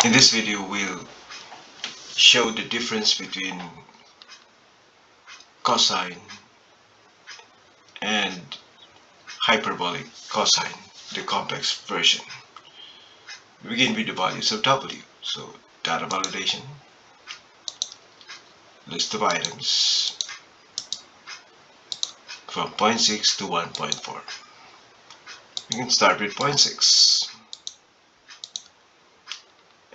In this video, we'll show the difference between cosine and hyperbolic cosine, the complex version. We begin with the values of W. So data validation, list of items from 0.6 to 1.4. We can start with 0.6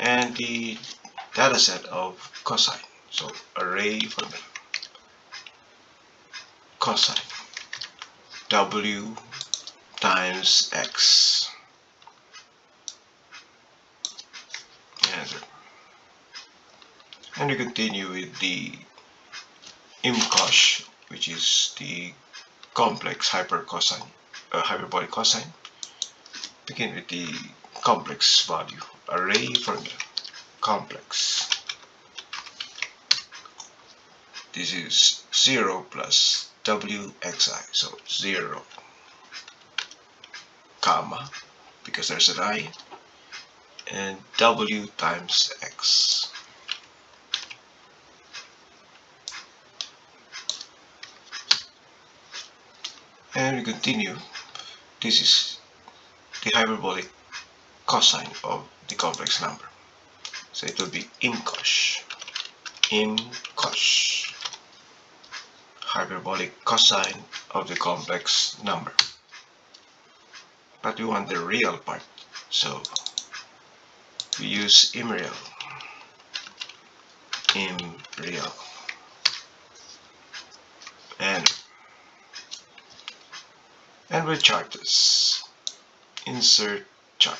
and the data set of cosine. So array formula, cosine W times X. Enter. And we continue with the IMCOSH, which is the complex hyperbolic cosine. Begin with the complex value, array formula, complex. This is 0 plus WXI, so 0, comma, because there's an I, and W times X. And we continue. This is the hyperbolic cosine of the complex number. So it will be IMCOSH, hyperbolic cosine of the complex number. But we want the real part, so we use IMREAL. And we'll chart this. Insert chart.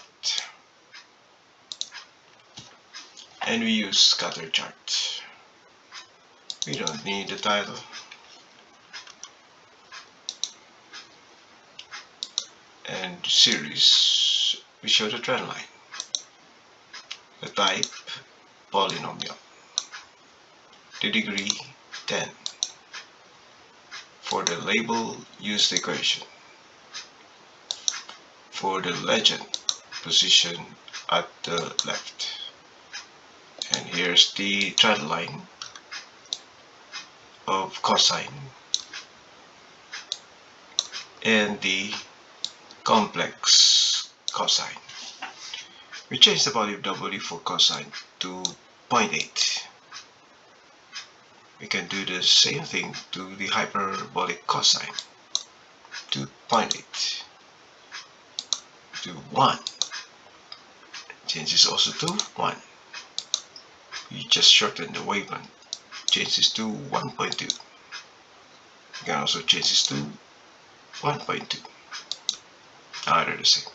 And we use scatter chart. We don't need the title. And series, we show the trend line. The type, polynomial. The degree, 10. For the label, use the equation. For the legend, position at the left. And here's the trend line of cosine and the complex cosine. We change the value of W for cosine to 0.8. We can do the same thing to the hyperbolic cosine, to 0.8, to 1. Changes also to 1. We just shorten the wavelength. Changes to 1.2. You can also change this to 1.2. They're the same.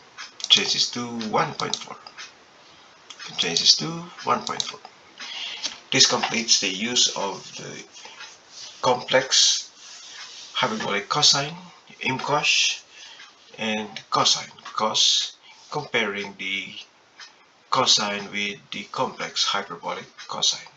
Changes to 1.4. Changes to 1.4. This completes the use of the complex hyperbolic cosine, IMCOSH, and cosine, cos, comparing the cosine with the complex hyperbolic cosine.